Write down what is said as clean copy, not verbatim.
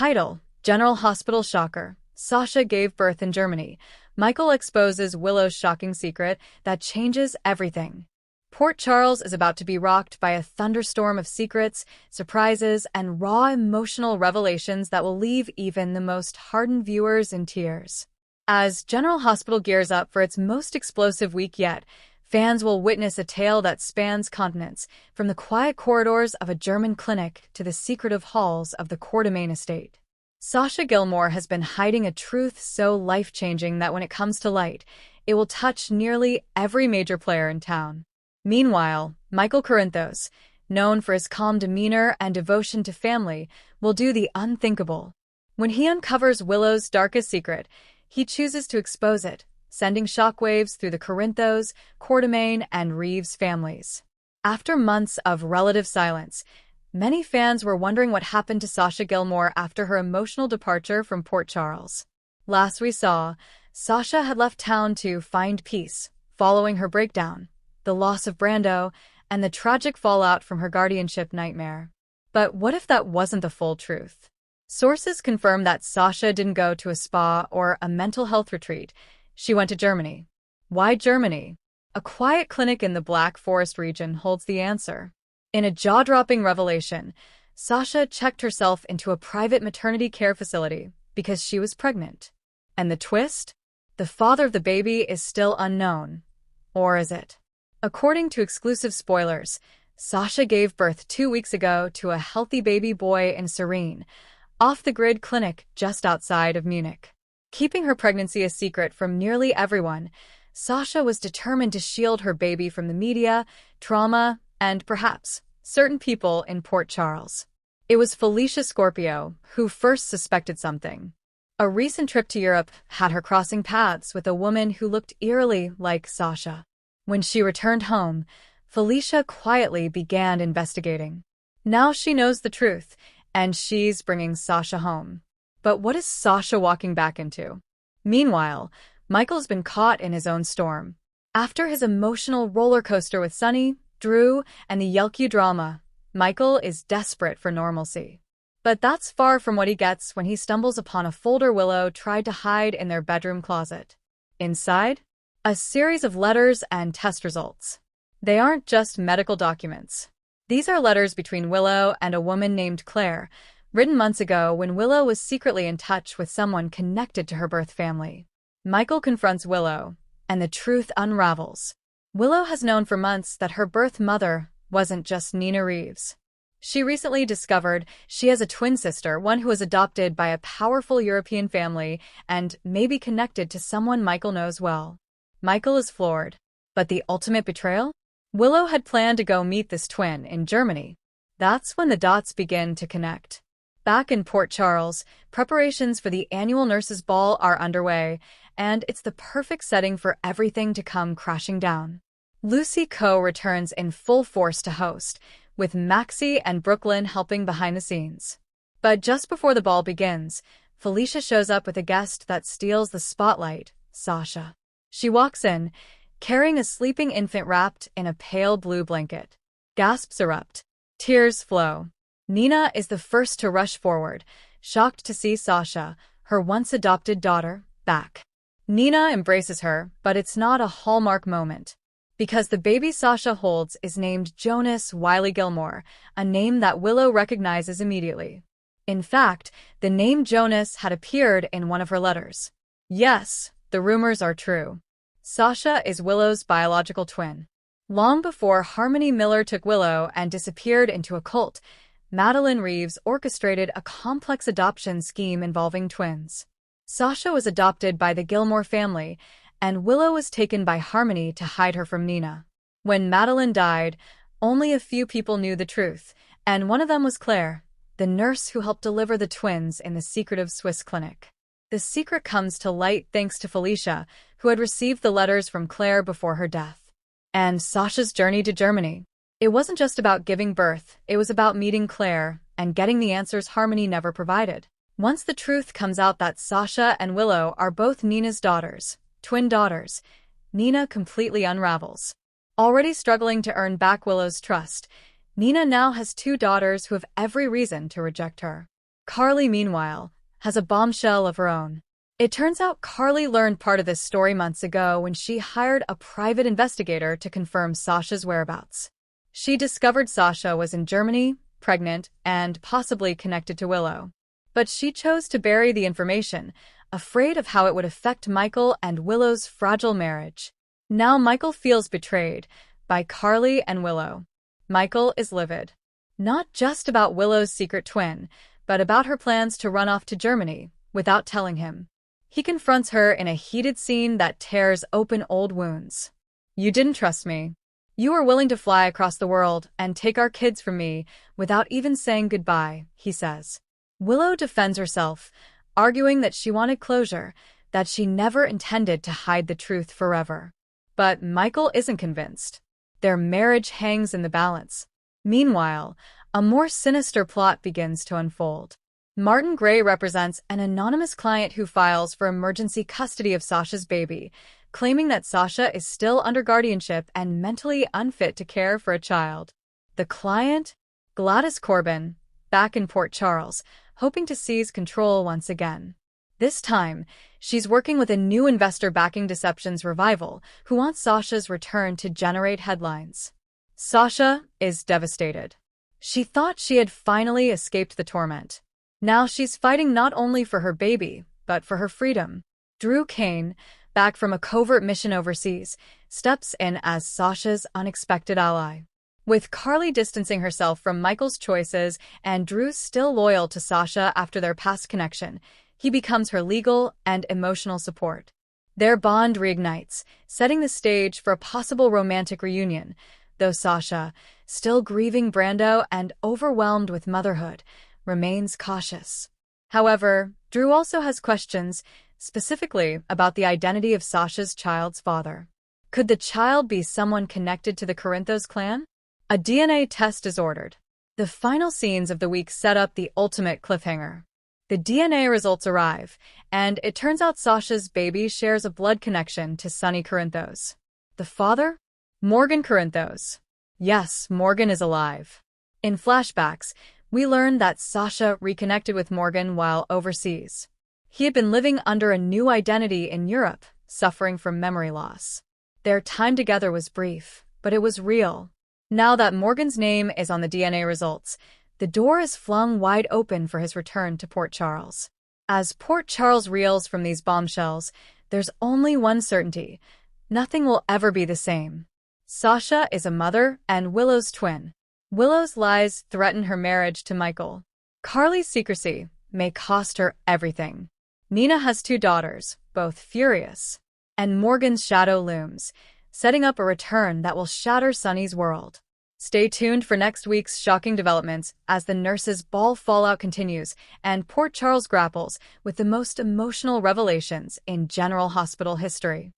Title: General Hospital Shocker. Sasha gave birth in Germany. Michael exposes Willow's shocking secret that changes everything. Port Charles is about to be rocked by a thunderstorm of secrets, surprises, and raw emotional revelations that will leave even the most hardened viewers in tears. As General Hospital gears up for its most explosive week yet, fans will witness a tale that spans continents, from the quiet corridors of a German clinic to the secretive halls of the Coeur d'Alene estate. Sasha Gilmore has been hiding a truth so life-changing that when it comes to light, it will touch nearly every major player in town. Meanwhile, Michael Corinthos, known for his calm demeanor and devotion to family, will do the unthinkable. When he uncovers Willow's darkest secret, he chooses to expose it, sending shockwaves through the Corinthos, Coeur d'Alene, and Reeves families. After months of relative silence, many fans were wondering what happened to Sasha Gilmore after her emotional departure from Port Charles. Last we saw, Sasha had left town to find peace, following her breakdown, the loss of Brando, and the tragic fallout from her guardianship nightmare. But what if that wasn't the full truth? Sources confirm that Sasha didn't go to a spa or a mental health retreat. She went to Germany. Why Germany? A quiet clinic in the Black Forest region holds the answer. In a jaw-dropping revelation, Sasha checked herself into a private maternity care facility because she was pregnant. And the twist? The father of the baby is still unknown. Or is it? According to exclusive spoilers, Sasha gave birth 2 weeks ago to a healthy baby boy in Serene, off-the-grid clinic just outside of Munich. Keeping her pregnancy a secret from nearly everyone, Sasha was determined to shield her baby from the media, trauma, and perhaps certain people in Port Charles. It was Felicia Scorpio who first suspected something. A recent trip to Europe had her crossing paths with a woman who looked eerily like Sasha. When she returned home, Felicia quietly began investigating. Now she knows the truth, and she's bringing Sasha home. But what is Sasha walking back into? Meanwhile, Michael's been caught in his own storm. After his emotional roller coaster with Sunny, Drew, and the Yelku drama, Michael is desperate for normalcy. But that's far from what he gets when he stumbles upon a folder Willow tried to hide in their bedroom closet. Inside, a series of letters and test results. They aren't just medical documents. These are letters between Willow and a woman named Claire, written months ago when Willow was secretly in touch with someone connected to her birth family. Michael confronts Willow, and the truth unravels. Willow has known for months that her birth mother wasn't just Nina Reeves. She recently discovered she has a twin sister, one who was adopted by a powerful European family and may be connected to someone Michael knows well. Michael is floored. But the ultimate betrayal? Willow had planned to go meet this twin in Germany. That's when the dots begin to connect. Back in Port Charles, preparations for the annual Nurses' Ball are underway, and it's the perfect setting for everything to come crashing down. Lucy Coe returns in full force to host, with Maxie and Brooklyn helping behind the scenes. But just before the ball begins, Felicia shows up with a guest that steals the spotlight, Sasha. She walks in, carrying a sleeping infant wrapped in a pale blue blanket. Gasps erupt. Tears flow. Nina is the first to rush forward, shocked to see Sasha, her once-adopted daughter, back. Nina embraces her, but it's not a hallmark moment. Because the baby Sasha holds is named Jonas Wiley Gilmore, a name that Willow recognizes immediately. In fact, the name Jonas had appeared in one of her letters. Yes, the rumors are true. Sasha is Willow's biological twin. Long before Harmony Miller took Willow and disappeared into a cult, Madeline Reeves orchestrated a complex adoption scheme involving twins. Sasha was adopted by the Gilmore family, and Willow was taken by Harmony to hide her from Nina. When Madeline died, only a few people knew the truth, and one of them was Claire, the nurse who helped deliver the twins in the secretive Swiss clinic. The secret comes to light thanks to Felicia, who had received the letters from Claire before her death. And Sasha's journey to Germany. It wasn't just about giving birth, it was about meeting Claire and getting the answers Harmony never provided. Once the truth comes out that Sasha and Willow are both Nina's daughters, twin daughters, Nina completely unravels. Already struggling to earn back Willow's trust, Nina now has 2 daughters who have every reason to reject her. Carly, meanwhile, has a bombshell of her own. It turns out Carly learned part of this story months ago when she hired a private investigator to confirm Sasha's whereabouts. She discovered Sasha was in Germany, pregnant, and possibly connected to Willow. But she chose to bury the information, afraid of how it would affect Michael and Willow's fragile marriage. Now Michael feels betrayed by Carly and Willow. Michael is livid. Not just about Willow's secret twin, but about her plans to run off to Germany without telling him. He confronts her in a heated scene that tears open old wounds. "You didn't trust me. You were willing to fly across the world and take our kids from me without even saying goodbye," he says. Willow defends herself, arguing that she wanted closure, that she never intended to hide the truth forever. But Michael isn't convinced. Their marriage hangs in the balance. Meanwhile, a more sinister plot begins to unfold. Martin Gray represents an anonymous client who files for emergency custody of Sasha's baby, claiming that Sasha is still under guardianship and mentally unfit to care for a child. The client, Gladys Corbin, back in Port Charles, hoping to seize control once again. This time, she's working with a new investor backing Deception's revival, who wants Sasha's return to generate headlines. Sasha is devastated. She thought she had finally escaped the torment. Now she's fighting not only for her baby, but for her freedom. Drew Kane, back from a covert mission overseas, steps in as Sasha's unexpected ally. With Carly distancing herself from Michael's choices and Drew still loyal to Sasha after their past connection, he becomes her legal and emotional support. Their bond reignites, setting the stage for a possible romantic reunion, though Sasha, still grieving Brando and overwhelmed with motherhood, remains cautious. However, Drew also has questions, specifically about the identity of Sasha's child's father. Could the child be someone connected to the Corinthos clan? A DNA test is ordered. The final scenes of the week set up the ultimate cliffhanger. The DNA results arrive, and it turns out Sasha's baby shares a blood connection to Sonny Corinthos. The father? Morgan Corinthos. Yes, Morgan is alive. In flashbacks, we learn that Sasha reconnected with Morgan while overseas. He had been living under a new identity in Europe, suffering from memory loss. Their time together was brief, but it was real. Now that Morgan's name is on the DNA results, the door is flung wide open for his return to Port Charles. As Port Charles reels from these bombshells, there's only one certainty: nothing will ever be the same. Sasha is a mother and Willow's twin. Willow's lies threaten her marriage to Michael. Carly's secrecy may cost her everything. Nina has 2 daughters, both furious. And Morgan's shadow looms, setting up a return that will shatter Sonny's world. Stay tuned for next week's shocking developments as the nurses' ball fallout continues and Port Charles grapples with the most emotional revelations in General Hospital history.